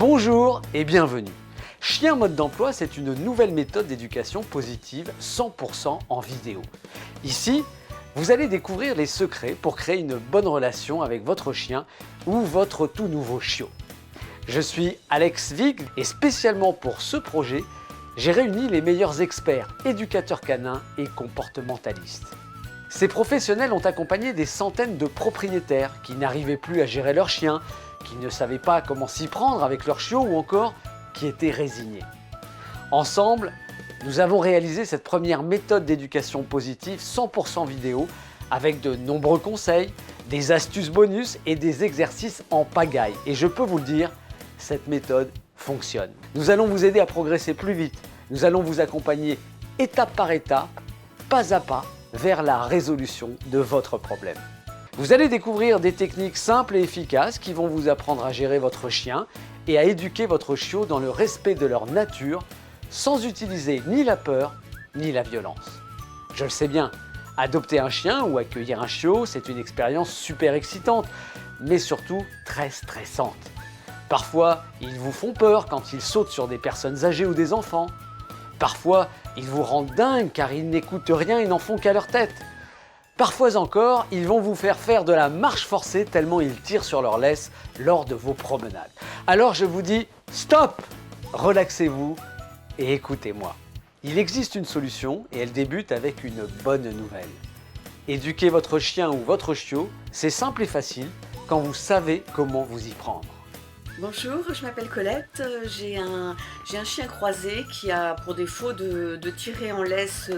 Bonjour et bienvenue. Chien mode d'emploi, c'est une nouvelle méthode d'éducation positive 100% en vidéo. Ici, vous allez découvrir les secrets pour créer une bonne relation avec votre chien ou votre tout nouveau chiot. Je suis Alex Vig et spécialement pour ce projet, j'ai réuni les meilleurs experts, éducateurs canins et comportementalistes. Ces professionnels ont accompagné des centaines de propriétaires qui n'arrivaient plus à gérer leur chien, qui ne savaient pas comment s'y prendre avec leur chiot ou encore qui étaient résignés. Ensemble, nous avons réalisé cette première méthode d'éducation positive 100% vidéo avec de nombreux conseils, des astuces bonus et des exercices en pagaille. Et je peux vous le dire, cette méthode fonctionne. Nous allons vous aider à progresser plus vite. Nous allons vous accompagner étape par étape, pas à pas, vers la résolution de votre problème. Vous allez découvrir des techniques simples et efficaces qui vont vous apprendre à gérer votre chien et à éduquer votre chiot dans le respect de leur nature, sans utiliser ni la peur ni la violence. Je le sais bien, adopter un chien ou accueillir un chiot, c'est une expérience super excitante, mais surtout très stressante. Parfois, ils vous font peur quand ils sautent sur des personnes âgées ou des enfants. Parfois, ils vous rendent dingue car ils n'écoutent rien et n'en font qu'à leur tête. Parfois encore, ils vont vous faire de la marche forcée tellement ils tirent sur leur laisse lors de vos promenades. Alors je vous dis stop, relaxez-vous et écoutez-moi. Il existe une solution et elle débute avec une bonne nouvelle. Éduquer votre chien ou votre chiot, c'est simple et facile quand vous savez comment vous y prendre. Bonjour, je m'appelle Colette, j'ai un chien croisé qui a pour défaut de tirer en laisse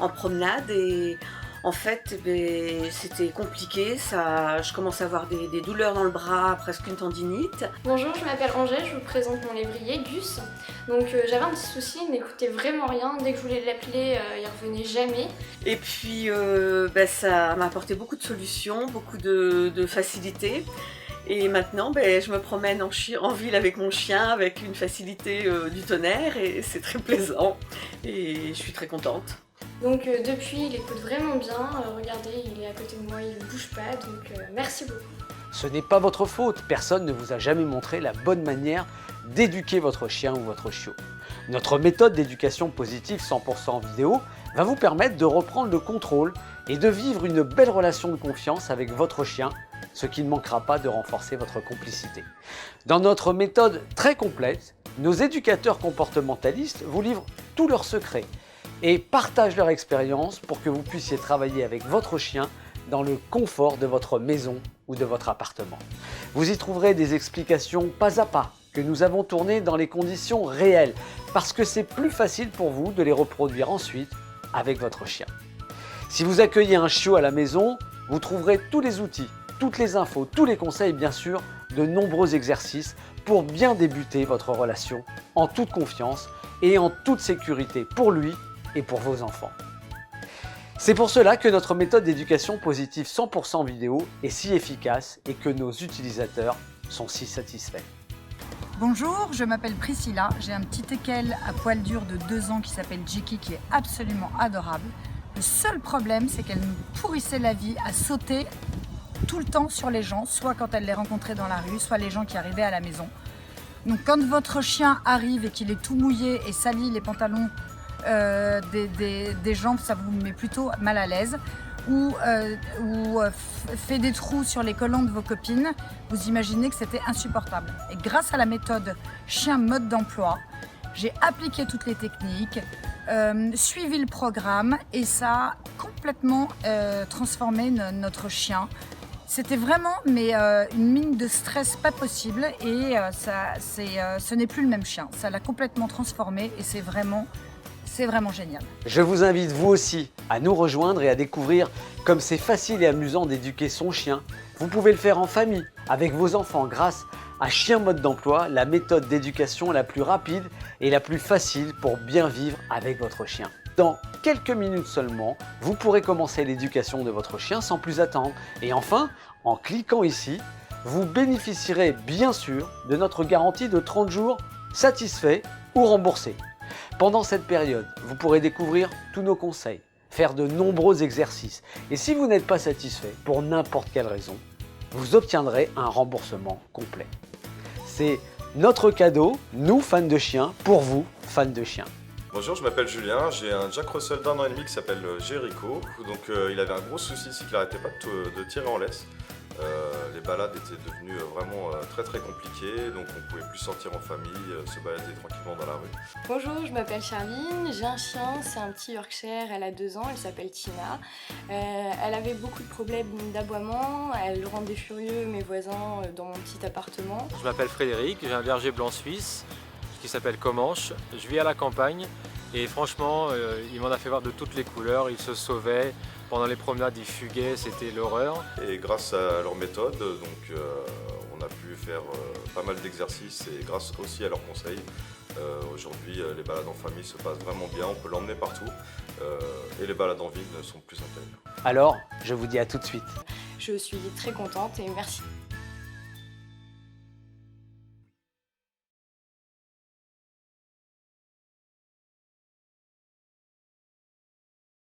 en promenade et en fait c'était compliqué, je commence à avoir des douleurs dans le bras, presque une tendinite. Bonjour, je m'appelle Angèle, je vous présente mon lévrier Gus. Donc j'avais un petit souci, il n'écoutait vraiment rien, dès que je voulais l'appeler, il revenait jamais. Et puis ça m'a apporté beaucoup de solutions, beaucoup de facilité. Et maintenant, je me promène en ville avec mon chien, avec une facilité du tonnerre et c'est très plaisant. Et je suis très contente. Donc depuis, il écoute vraiment bien. Regardez, il est à côté de moi, il ne bouge pas, donc merci beaucoup. Ce n'est pas votre faute, personne ne vous a jamais montré la bonne manière d'éduquer votre chien ou votre chiot. Notre méthode d'éducation positive 100% vidéo va vous permettre de reprendre le contrôle et de vivre une belle relation de confiance avec votre chien, ce qui ne manquera pas de renforcer votre complicité. Dans notre méthode très complète, nos éducateurs comportementalistes vous livrent tous leurs secrets et partagent leur expérience pour que vous puissiez travailler avec votre chien dans le confort de votre maison ou de votre appartement. Vous y trouverez des explications pas à pas que nous avons tournées dans les conditions réelles parce que c'est plus facile pour vous de les reproduire ensuite avec votre chien. Si vous accueillez un chiot à la maison, vous trouverez tous les outils, toutes les infos, tous les conseils, bien sûr, de nombreux exercices pour bien débuter votre relation en toute confiance et en toute sécurité pour lui et pour vos enfants. C'est pour cela que notre méthode d'éducation positive 100% vidéo est si efficace et que nos utilisateurs sont si satisfaits. Bonjour, je m'appelle Priscilla, j'ai un petit teckel à poil dur de 2 ans qui s'appelle Jiki qui est absolument adorable. Le seul problème, c'est qu'elle nous pourrissait la vie à sauter tout le temps sur les gens, soit quand elle les rencontrait dans la rue, soit les gens qui arrivaient à la maison. Donc quand votre chien arrive et qu'il est tout mouillé et salit les pantalons des gens, ça vous met plutôt mal à l'aise, ou fait des trous sur les collants de vos copines, vous imaginez que c'était insupportable. Et grâce à la méthode chien mode d'emploi, j'ai appliqué toutes les techniques, suivi le programme et ça a complètement transformé notre chien. C'était vraiment une mine de stress pas possible et ce n'est plus le même chien. Ça l'a complètement transformé et c'est vraiment génial. Je vous invite vous aussi à nous rejoindre et à découvrir comme c'est facile et amusant d'éduquer son chien. Vous pouvez le faire en famille, avec vos enfants grâce à Chien mode d'emploi, la méthode d'éducation la plus rapide et la plus facile pour bien vivre avec votre chien. Dans quelques minutes seulement, vous pourrez commencer l'éducation de votre chien sans plus attendre. Et enfin, en cliquant ici, vous bénéficierez bien sûr de notre garantie de 30 jours satisfait ou remboursé. Pendant cette période, vous pourrez découvrir tous nos conseils, faire de nombreux exercices et si vous n'êtes pas satisfait pour n'importe quelle raison, vous obtiendrez un remboursement complet. C'est Notre cadeau, nous fans de chiens, pour vous, fans de chiens. Bonjour, je m'appelle Julien, j'ai un Jack Russell d'1 an et demi qui s'appelle Jericho. Donc il avait un gros souci, c'est qu'il n'arrêtait pas de tirer en laisse. Les balades étaient devenues vraiment très compliquées, donc on ne pouvait plus sortir en famille, se balader tranquillement dans la rue. Bonjour, je m'appelle Charline, j'ai un chien, c'est un petit Yorkshire, elle a 2 ans, elle s'appelle Tina. Elle avait beaucoup de problèmes d'aboiement, elle rendait furieux mes voisins dans mon petit appartement. Je m'appelle Frédéric, j'ai un berger blanc suisse qui s'appelle Comanche. Je vis à la campagne et franchement, il m'en a fait voir de toutes les couleurs, il se sauvait. Pendant les promenades, ils fuguaient, c'était l'horreur. Et grâce à leur méthode, donc, on a pu faire pas mal d'exercices et grâce aussi à leurs conseils, aujourd'hui les balades en famille se passent vraiment bien, on peut l'emmener partout et les balades en ville sont plus intéressantes. Alors, je vous dis à tout de suite. Je suis très contente et merci.